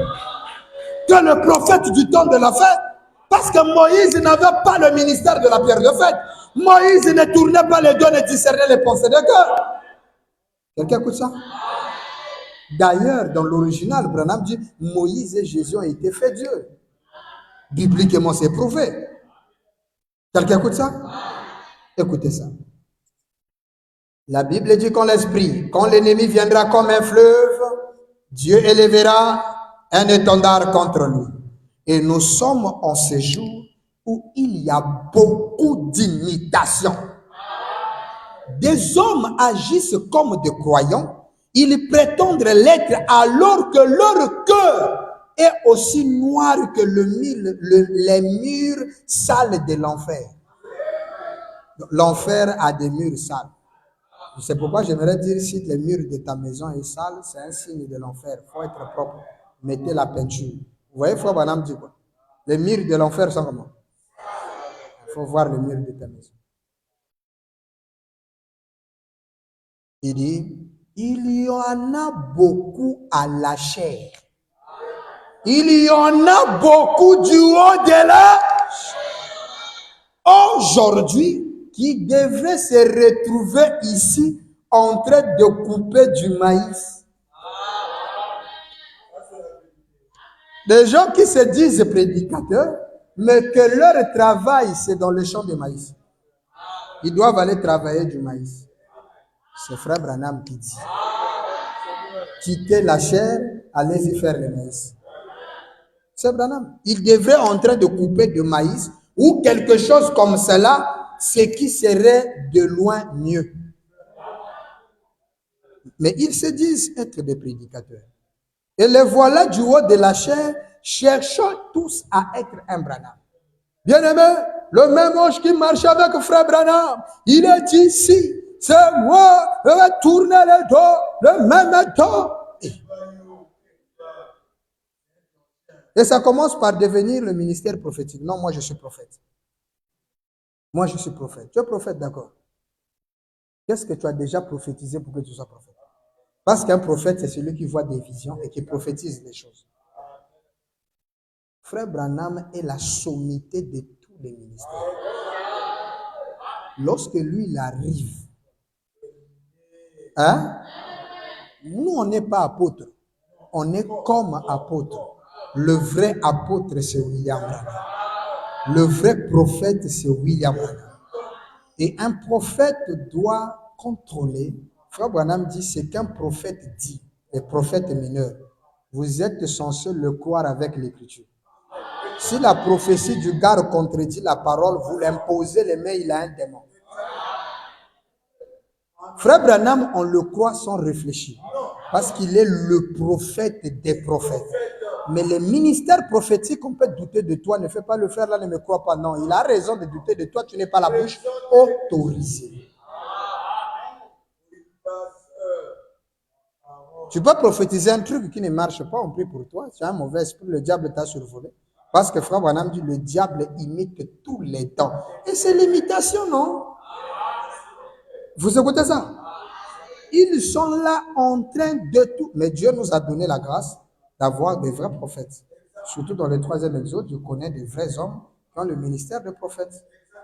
que le prophète du temps de la fête. Parce que Moïse n'avait pas le ministère de la pierre de fête. Moïse ne tournait pas les dos, ne discernait les pensées de cœur. Quelqu'un écoute ça? D'ailleurs, dans l'original, Branham dit, Moïse et Jésus ont été faits Dieu. Bibliquement, c'est prouvé. Quelqu'un écoute ça? Écoutez ça. La Bible dit quand l'ennemi viendra comme un fleuve, Dieu élèvera un étendard contre lui. Et nous sommes en ce jour où il y a beaucoup d'imitations. Des hommes agissent comme des croyants, ils prétendent l'être alors que leur cœur est aussi noir que les murs sales de l'enfer. L'enfer a des murs sales. C'est pourquoi j'aimerais dire, si les murs de ta maison est sale, c'est un signe de l'enfer. Il faut être propre. Mettez la peinture. Vous voyez, Frère Branham dit quoi? Les murs de l'enfer sont comment? Il faut voir les murs de ta maison. Il dit, il y en a beaucoup à la chair. Il y en a beaucoup du haut de la chair. Aujourd'hui, qui devrait se retrouver ici en train de couper du maïs. Des gens qui se disent prédicateurs, mais que leur travail, c'est dans le champ de maïs. Ils doivent aller travailler du maïs. C'est Frère Branham qui dit. Quittez la chair, allez-y faire le maïs. C'est Branham. Il devrait en train de couper du maïs ou quelque chose comme cela, ce qui serait de loin mieux. Mais ils se disent être des prédicateurs. Et les voilà du haut de la chair, cherchant tous à être un Branham. Bien-aimé, le même ange qui marche avec Frère Branham, il est ici. C'est moi, je vais tourner le dos, le même temps. Et ça commence par devenir le ministère prophétique. Non, moi je suis prophète. Moi, je suis prophète. Tu es prophète, d'accord. Qu'est-ce que tu as déjà prophétisé pour que tu sois prophète? Parce qu'un prophète, c'est celui qui voit des visions et qui prophétise des choses. Frère Branham est la sommité de tous les ministères. Lorsque lui, il arrive, nous, on n'est pas apôtre. On est comme apôtre. Le vrai apôtre, c'est William Branham. Le vrai prophète, c'est William Branham. Et un prophète doit contrôler. Frère Branham dit, c'est qu'un prophète dit, les prophètes mineurs, vous êtes censés le croire avec l'écriture. Si la prophétie du gars contredit la parole, vous l'imposez les mains, il a un démon. Frère Branham, on le croit sans réfléchir, parce qu'il est le prophète des prophètes. Mais les ministères prophétiques, on peut douter de toi. Ne fais pas le frère là, ne me crois pas. Non, il a raison de douter de toi. Tu n'es pas la bouche autorisée. Tu peux prophétiser un truc qui ne marche pas, on prie pour toi. Tu as un mauvais esprit, le diable t'a survolé. Parce que Frère Branham dit, le diable imite tous les temps. Et c'est l'imitation, non? Vous écoutez ça? Ils sont là en train de tout. Mais Dieu nous a donné la grâce d'avoir des vrais prophètes. Surtout dans le 3e exode, je connais des vrais hommes qui ont le ministère de prophète.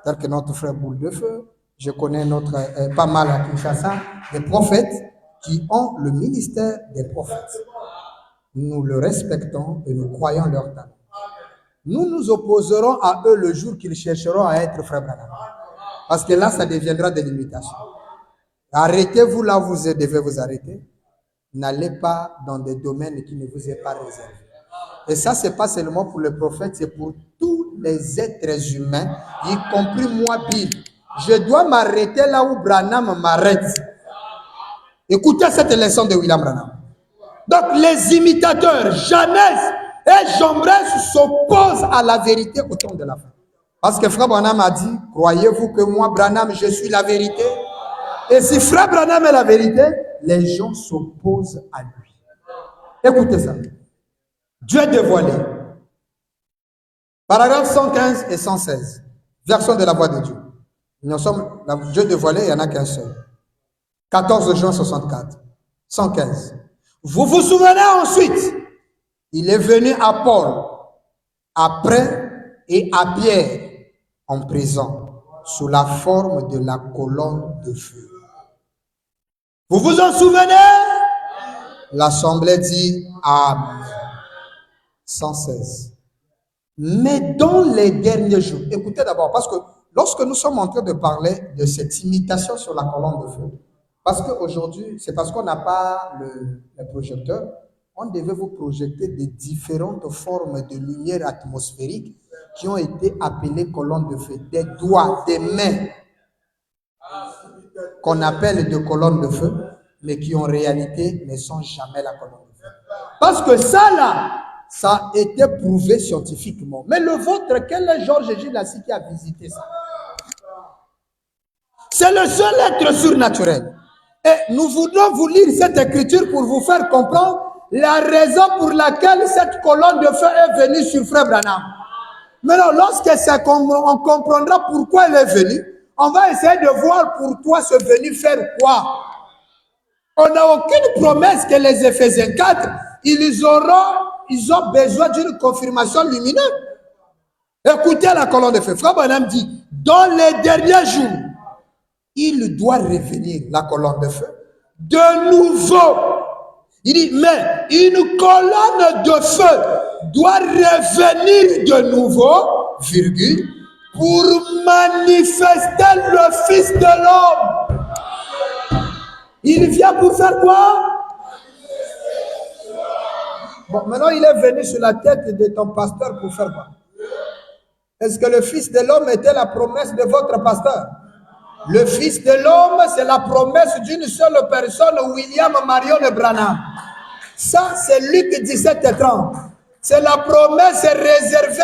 Tel que notre frère Boule de Feu, je connais pas mal à Kinshasa, des prophètes qui ont le ministère des prophètes. Nous le respectons et nous croyons leur talent. Nous nous opposerons à eux le jour qu'ils chercheront à être frère Branham. Parce que là, ça deviendra des limitations. Arrêtez-vous là où vous devez vous arrêter. N'allez pas dans des domaines qui ne vous est pas réservé. Et ça, ce n'est pas seulement pour le prophète, c'est pour tous les êtres humains, y compris moi, Bill. Je dois m'arrêter là où Branham m'arrête. Écoutez cette leçon de William Branham. Donc, les imitateurs, Janès et Jambres s'opposent à la vérité au temps de la fin. Parce que Frère Branham a dit, croyez-vous que moi, Branham, je suis la vérité? Et si Frère Branham est la vérité, les gens s'opposent à lui. Écoutez ça. Dieu dévoilé. Paragraphe 115 et 116. Version de la voix de Dieu. Nous sommes, Dieu dévoilé, il n'y en a qu'un seul. 14 juin 64. 115. Vous vous souvenez ensuite, il est venu à Paul, après et à Pierre, en prison, sous la forme de la colonne de feu. Vous vous en souvenez? L'assemblée dit Amen. 116. Mais dans les derniers jours, écoutez d'abord, parce que lorsque nous sommes en train de parler de cette imitation sur la colonne de feu, parce qu'aujourd'hui, c'est parce qu'on n'a pas le projecteur, on devait vous projeter des différentes formes de lumière atmosphérique qui ont été appelées colonnes de feu, des doigts, des mains qu'on appelle de colonnes de feu, mais qui en réalité ne sont jamais la colonne de feu. Parce que ça là, ça a été prouvé scientifiquement. Mais le vôtre, quel est Georges Gilles Lassie qui a visité ça? C'est le seul être surnaturel. Et nous voudrons vous lire cette écriture pour vous faire comprendre la raison pour laquelle cette colonne de feu est venue sur Frère Branham. Maintenant, lorsque on comprendra pourquoi elle est venue, on va essayer de voir pour toi c'est venu faire quoi. On n'a aucune promesse que les Éphésiens 4, ils ont besoin d'une confirmation lumineuse. Écoutez la colonne de feu. Frère Branham dit, dans les derniers jours, il doit revenir, la colonne de feu, de nouveau. Il dit, mais une colonne de feu doit revenir de nouveau, virgule, pour manifester le Fils de l'homme. Il vient pour faire quoi? Bon, maintenant il est venu sur la tête de ton pasteur pour faire quoi? Est-ce que le Fils de l'homme était la promesse de votre pasteur? Le Fils de l'homme, c'est la promesse d'une seule personne, William Marion Branham. Ça, c'est Luc 17 et 30. C'est la promesse réservée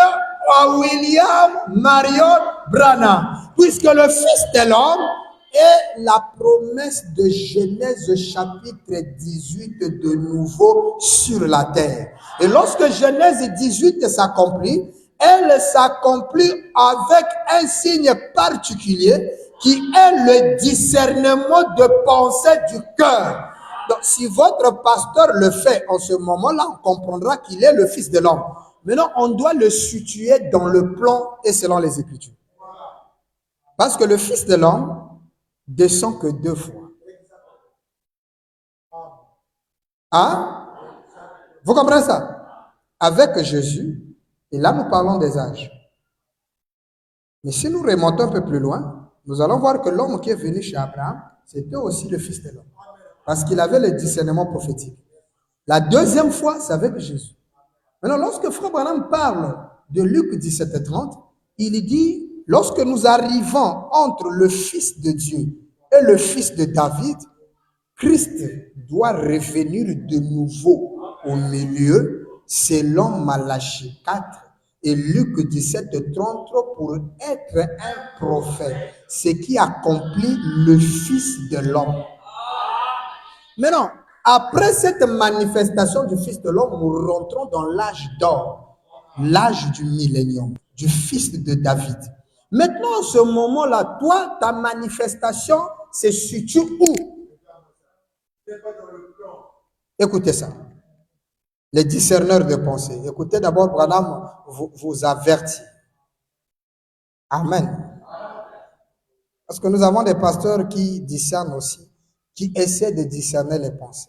à William Marion Branham. Puisque le Fils de l'homme est la promesse de Genèse chapitre 18 de nouveau sur la terre. Et lorsque Genèse 18 s'accomplit, elle s'accomplit avec un signe particulier qui est le discernement de pensée du cœur. Donc, si votre pasteur le fait en ce moment-là, on comprendra qu'il est le Fils de l'homme. Maintenant, on doit le situer dans le plan et selon les Écritures. Parce que le Fils de l'homme descend que 2 fois. Hein? Vous comprenez ça? Avec Jésus, et là nous parlons des âges. Mais si nous remontons un peu plus loin, nous allons voir que l'homme qui est venu chez Abraham, c'était aussi le Fils de l'homme. Parce qu'il avait le discernement prophétique. La deuxième fois, c'est avec Jésus. Maintenant, lorsque Frère Branham parle de Luc 17 et 30, il dit, lorsque nous arrivons entre le Fils de Dieu et le Fils de David, Christ doit revenir de nouveau au milieu, selon Malachie 4 et Luc 17 et 33, pour être un prophète, ce qui accomplit le Fils de l'homme. Maintenant, après cette manifestation du Fils de l'homme, nous rentrons dans l'âge d'or, l'âge du millénium, du Fils de David. Maintenant, à ce moment-là, toi, ta manifestation se situe où? Écoutez ça. Les discerneurs de pensée. Écoutez d'abord, Branham vous avertit. Amen. Parce que nous avons des pasteurs qui discernent aussi, qui essaient de discerner les pensées,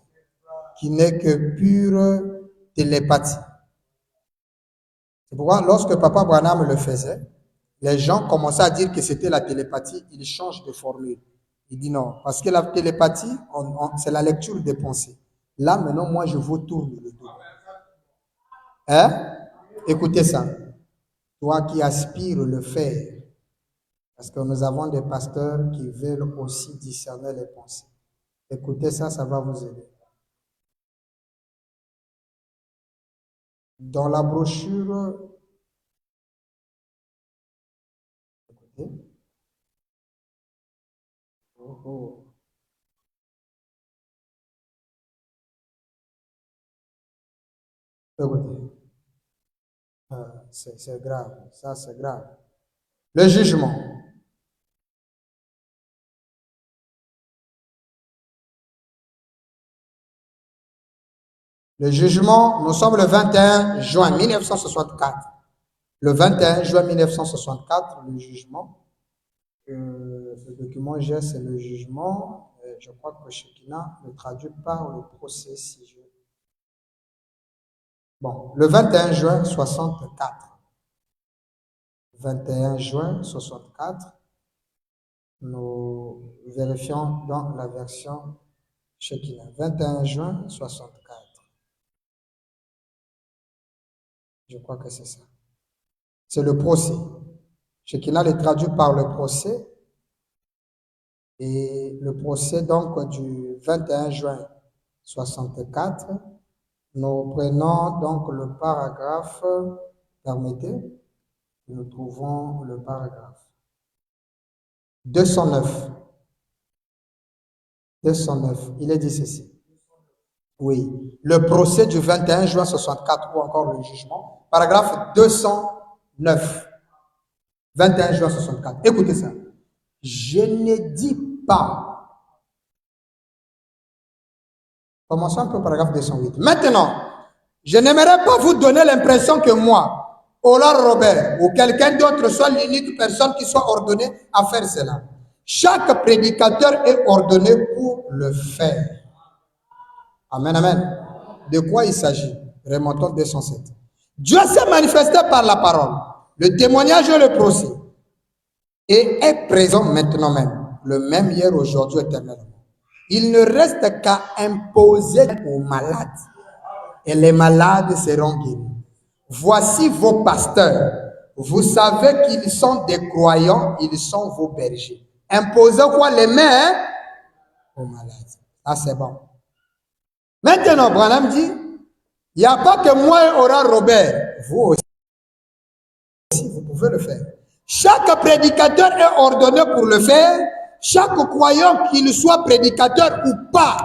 qui n'est que pure télépathie. C'est pourquoi lorsque Papa Branham le faisait, les gens commençaient à dire que c'était la télépathie, il change de formule. Il dit non, parce que la télépathie, c'est la lecture des pensées. Là, maintenant, moi, je vous tourne le dos. Hein? Écoutez ça. Toi qui aspires le faire, parce que nous avons des pasteurs qui veulent aussi discerner les pensées. Écoutez ça, ça va vous aider. Dans la brochure, écoutez. Oh, oh. Écoutez, c'est grave, ça c'est grave. Le jugement. Le jugement, nous sommes le 21 juin 1964. Le 21 juin 1964, le jugement. Le document j'ai, c'est le jugement. Je crois que Shekinah le traduit par le procès. Si je... Bon, le 21 juin 64. 21 juin 64, nous vérifions dans la version Shekinah. 21 juin 64. Je crois que c'est ça. C'est le procès. Shekinah est traduit par le procès. Et le procès donc du 21 juin 64, nous prenons donc le paragraphe, permettez, nous trouvons le paragraphe 209. 209, il est dit ceci. Oui, le procès du 21 juin 64 ou encore le jugement, paragraphe 209. 21 juin 64. Écoutez ça. Je ne dis pas. Commençons un peu paragraphe 208. Maintenant, je n'aimerais pas vous donner l'impression que moi, Ola Robert ou quelqu'un d'autre soit l'unique personne qui soit ordonnée à faire cela. Chaque prédicateur est ordonné pour le faire. Amen, amen. De quoi il s'agit? Remontons 207. Dieu s'est manifesté par la parole, le témoignage et le procès, et est présent maintenant même, le même hier, aujourd'hui, éternellement. Il ne reste qu'à imposer aux malades, et les malades seront guéris. Voici vos pasteurs. Vous savez qu'ils sont des croyants, ils sont vos bergers. Imposez quoi? Les mains aux malades. Ah, c'est bon. Maintenant, Branham dit, il n'y a pas que moi et Ora Robert. Vous aussi, vous pouvez le faire. Chaque prédicateur est ordonné pour le faire. Chaque croyant, qu'il soit prédicateur ou pas,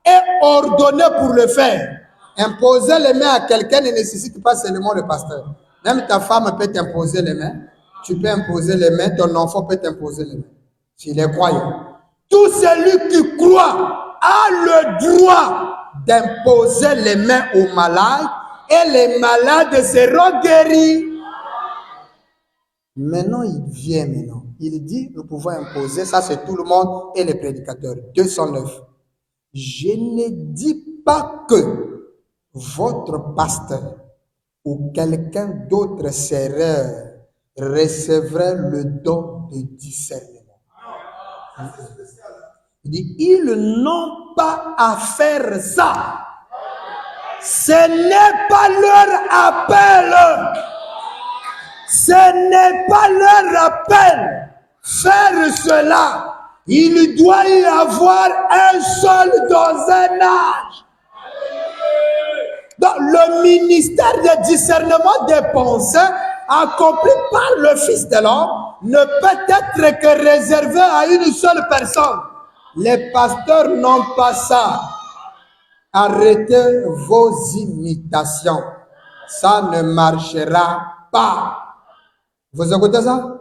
est ordonné pour le faire. Imposer les mains à quelqu'un ne nécessite pas seulement le pasteur. Même ta femme peut t'imposer les mains. Tu peux imposer les mains. Ton enfant peut t'imposer les mains. S'il est croyant. Tout celui qui croit a le droit d'imposer les mains aux malades et les malades seront guéris. Maintenant, il vient maintenant. Il dit, nous pouvons imposer, ça c'est tout le monde et les prédicateurs. 209. Je ne dis pas que votre pasteur ou quelqu'un d'autre serait, recevrait le don de discernement. Il dit, ils n'ont pas à faire ça. Ce n'est pas leur appel. Ce n'est pas leur appel. Faire cela. Il doit y avoir un seul dans un âge. Donc, le ministère de discernement des pensées accompli par le Fils de l'homme ne peut être que réservé à une seule personne. Les pasteurs n'ont pas ça. Arrêtez vos imitations. Ça ne marchera pas. Vous écoutez ça?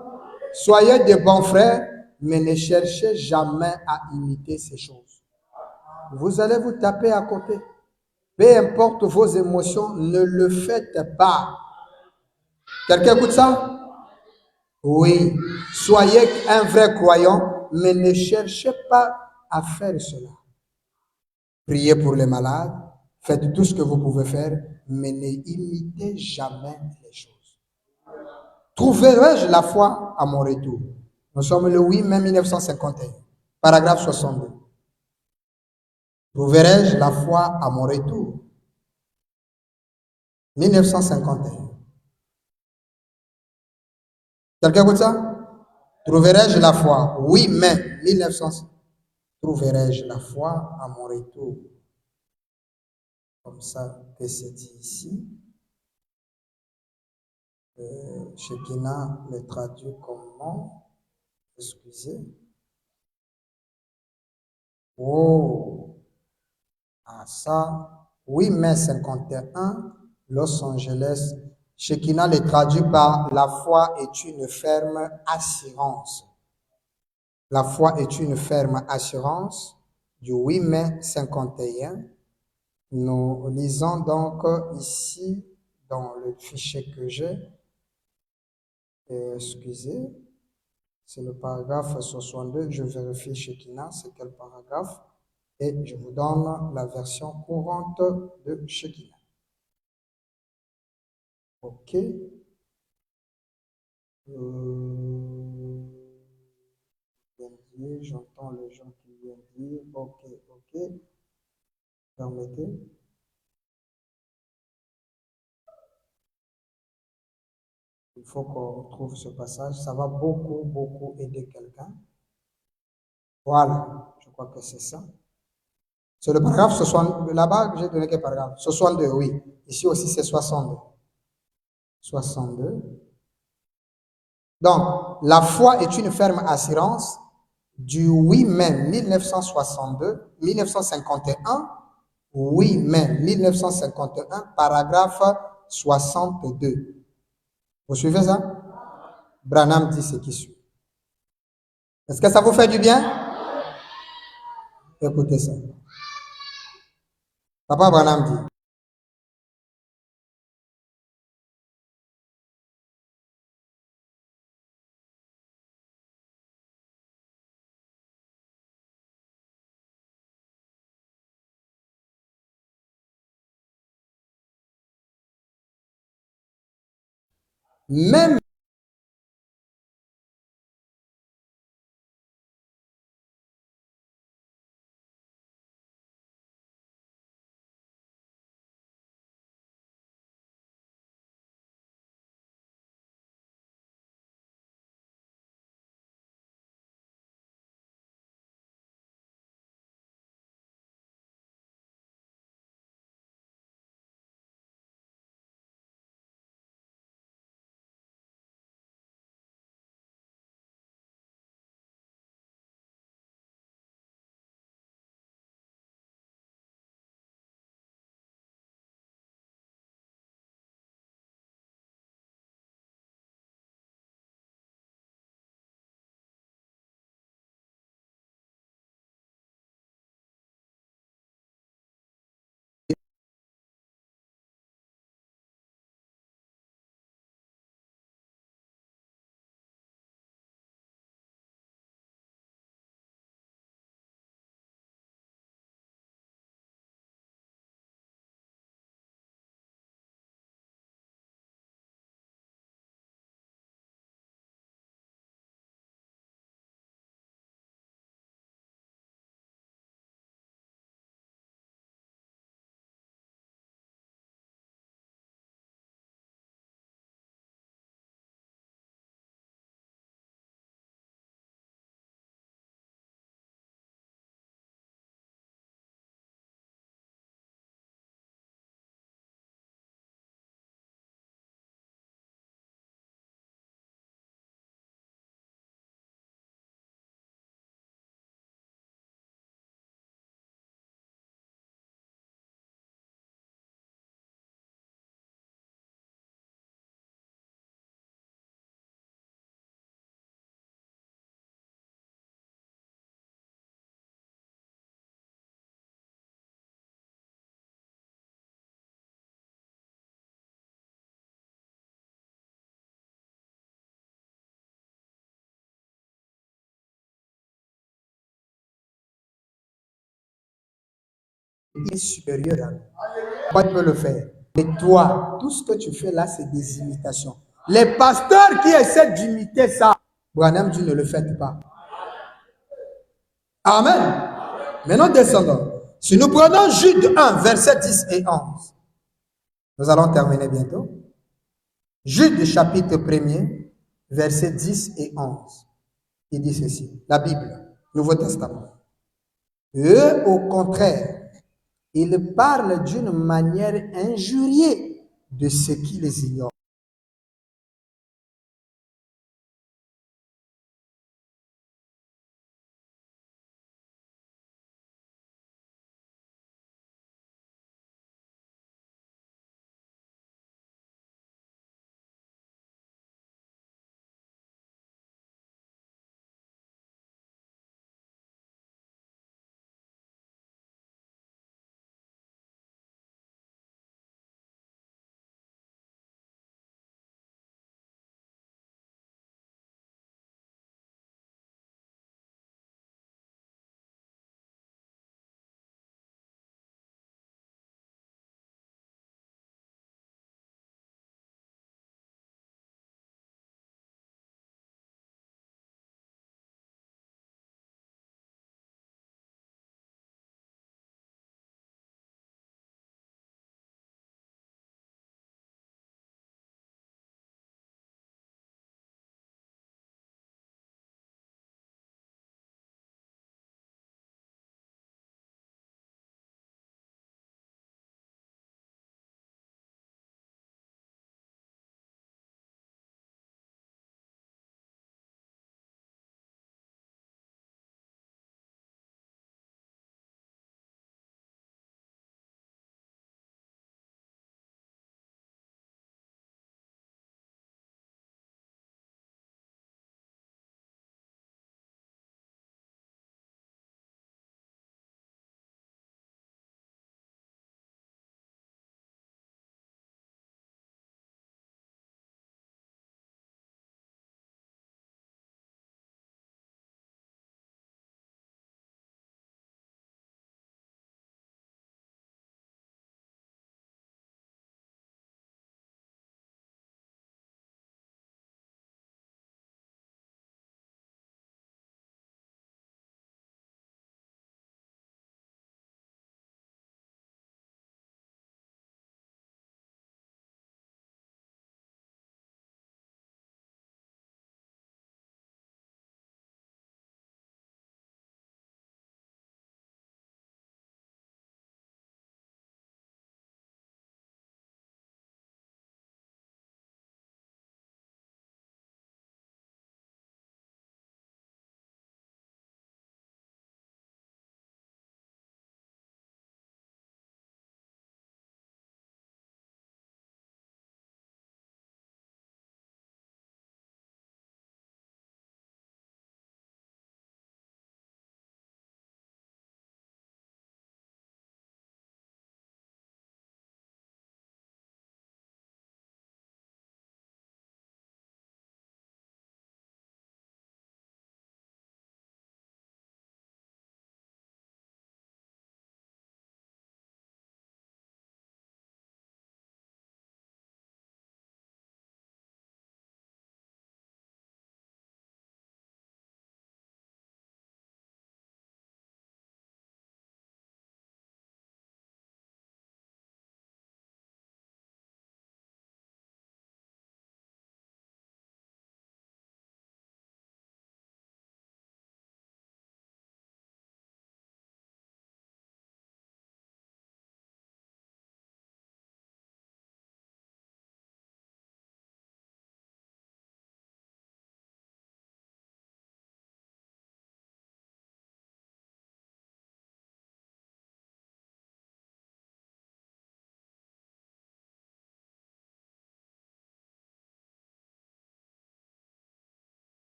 Soyez de bons frères, mais ne cherchez jamais à imiter ces choses. Vous allez vous taper à côté. Peu importe vos émotions, ne le faites pas. Quelqu'un écoute ça? Oui. Soyez un vrai croyant, mais ne cherchez pas à faire cela. Priez pour les malades, faites tout ce que vous pouvez faire, mais ne imitez jamais les choses. Trouverai-je la foi à mon retour? Nous sommes le 8 mai 1951, paragraphe 62. Trouverai-je la foi à mon retour? 1951. Quelqu'un écoute ça? Trouverai-je la foi? 8 mai 1951. Trouverai-je la foi à mon retour? Comme ça que c'est dit ici. Shekinah le traduit comment? Excusez. Oh! Ah ça, 8 mai 51, Los Angeles. Shekinah les traduit par la foi est une ferme assurance. La foi est une ferme assurance du 8 mai 51. Nous lisons donc ici dans le fichier que j'ai. Excusez, c'est le paragraphe 62. Je vérifie Shekinah, c'est quel paragraphe? Et je vous donne la version courante de Shekinah. Ok. J'entends les gens qui viennent dire. Ok, ok. Permettez. Il faut qu'on trouve ce passage. Ça va beaucoup, beaucoup aider quelqu'un. Voilà, je crois que c'est ça. C'est le paragraphe 60. Là-bas, j'ai donné quel paragraphe? 62, oui. Ici aussi, c'est 62. 62. Donc, la foi est une ferme assurance du 8 mai 1951, 8 mai 1951, paragraphe 62. Vous suivez ça? Branham dit ce qui suit. Est-ce que ça vous fait du bien? Écoutez ça. Papa Branham dit. Même il est supérieur à nous. Toi, tu peux le faire. Mais toi, tout ce que tu fais là, c'est des imitations. Les pasteurs qui essaient d'imiter ça, Branham dit ne le faites pas. Amen. Maintenant, descendons. Si nous prenons Jude 1, versets 10 et 11, nous allons terminer bientôt. Jude chapitre 1er, versets 10 et 11. Il dit ceci, la Bible, Nouveau Testament. Eux, au contraire, ils parlent d'une manière injuriée de ceux qui les ignorent.